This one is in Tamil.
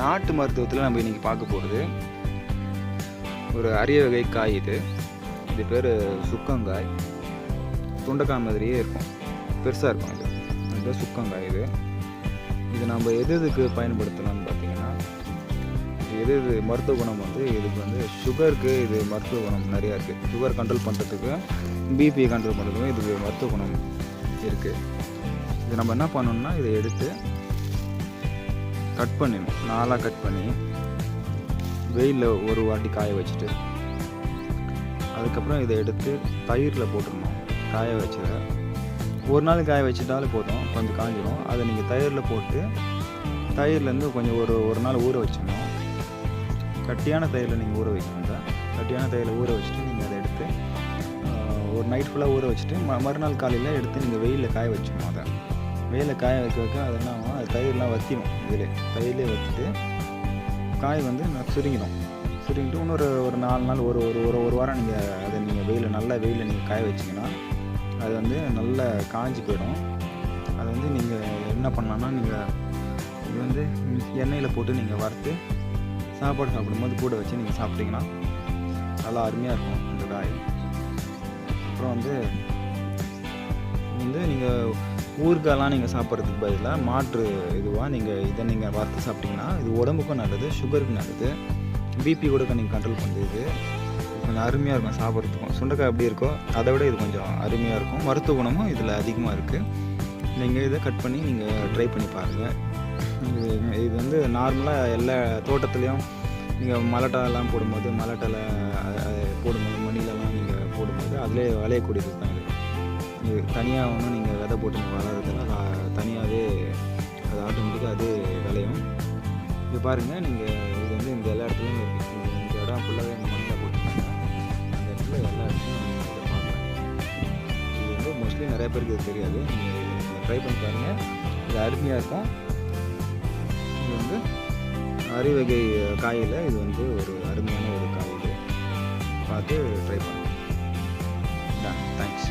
நாட்டு மருத்துவத்தில் நம்ம இன்றைக்கி பார்க்க போகிறது ஒரு அரிய வகை காய். இது பேர் சுக்கங்காய். துண்டைக்காய் மாதிரியே இருக்கும், பெருசாக இருக்கும். இது சுக்கங்காய். இது நம்ம எதுக்கு பயன்படுத்தலாம்னு பார்த்தீங்கன்னா, எது மருத்துவ குணம் இதுக்கு சுகருக்கு இது மருத்துவ குணம் நிறையா இருக்குது. சுகர் கண்ட்ரோல் பண்ணுறதுக்கு, பிபி கண்ட்ரோல் பண்ணுறதுக்கும் இதுக்கு மருத்துவ குணம் இருக்குது. இது நம்ம என்ன பண்ணணும்னா, இதை எடுத்து கட் பண்ணிடணும். நாளாக கட் பண்ணி வெயிலில் ஒரு வாட்டி காய வச்சுட்டு, அதுக்கப்புறம் இதை எடுத்து தயிரில் போட்டுடணும். காய வச்சதை ஒரு நாள் காய வச்சுட்டாலே போதும், கொஞ்சம் காஞ்சிடும். அதை நீங்கள் தயிரில் போட்டு, தயிர்லேருந்து கொஞ்சம் ஒரு நாள் ஊற வச்சிடணும். கட்டியான தயிரில் நீங்கள் ஊற வைக்கணும். கட்டியான தயிரில் ஊற வச்சுட்டு நீங்கள் அதை எடுத்து ஒரு நைட் ஃபுல்லாக ஊற வச்சுட்டு மறுநாள் காலையில் எடுத்து நீங்கள் வெயிலில் காய வச்சுக்கணும். அதை வெயிலில் காய வைக்க அது என்ன ஆகும், அது தயிர்லாம் வற்றிடும். தயிர்லேயே வற்றிட்டு காய் சுருங்கிடும். சுருங்கிட்டு இன்னொரு 4 நாள் ஒரு வாரம் நீங்கள் அதை நீங்கள் நல்ல வெயிலில் நீங்கள் காய வச்சிங்கன்னா அது நல்லா காஞ்சி போயிடும். அது நீங்கள் என்ன பண்ணலான்னா, நீங்கள் இது எண்ணெயில் போட்டு நீங்கள் வறுத்து சாப்பாடு சாப்பிடும்போது கூட வச்சு நீங்கள் சாப்பிட்டீங்கன்னா நல்லா அருமையாக இருக்கும் இந்த காய். அப்புறம் நீங்கள் ஊறுகாயெலாம் நீங்கள் சாப்பிட்றதுக்கு பதிலாக மாற்று இதுவாக இதை நீங்கள் வறுத்து சாப்பிட்டிங்கன்னா இது உடம்புக்கும் நல்லது, சுகருக்கு நல்லது, பிபி கூட நீங்கள் கண்ட்ரோல் பண்ணுறது. கொஞ்சம் அருமையாக இருக்கும் சாப்பிட்றதுக்கும். சுண்டைக்காய் எப்படி இருக்கோ அதை விட இது கொஞ்சம் அருமையாக இருக்கும். மருத்துவ குணமும் இதில் அதிகமாக இருக்குது. நீங்கள் இதை கட் பண்ணி நீங்கள் ட்ரை பண்ணி பாருங்கள். இது நார்மலாக எல்லா தோட்டத்துலேயும் நீங்கள் மலட்டாலாம் போடும்போது, மண்ணிலெலாம் நீங்கள் போடும்போது அதிலே விளையக்கூடியது தான் இது தனியாக ஒன்றும் நீங்கள் விதை போட்டு நீங்கள் வளர்கிறதுல தனியாகவே அது ஆட்டோமேட்டிக்காக அது விளையும். இது பாருங்கள், நீங்கள் இது இந்த எல்லா இடத்துலையும் இருக்குது. இந்த இடம் ஃபுல்லாகவே மண்ணில் போட்டுருக்காங்க. அந்த இடத்துல எல்லா இடத்துலையும் நீங்கள் இதை பார்க்கலாம். இது மோஸ்ட்லி நிறைய பேருக்கு இது தெரியாது. நீங்கள் ட்ரை பண்ணி பாருங்கள், இது அருமையாக இருக்கும். இது அரிய வகை காயில் இது ஒரு அருமையான ஒரு காய். இது பார்த்து ட்ரை பண்ணுங்கள். தேங்க்ஸ்.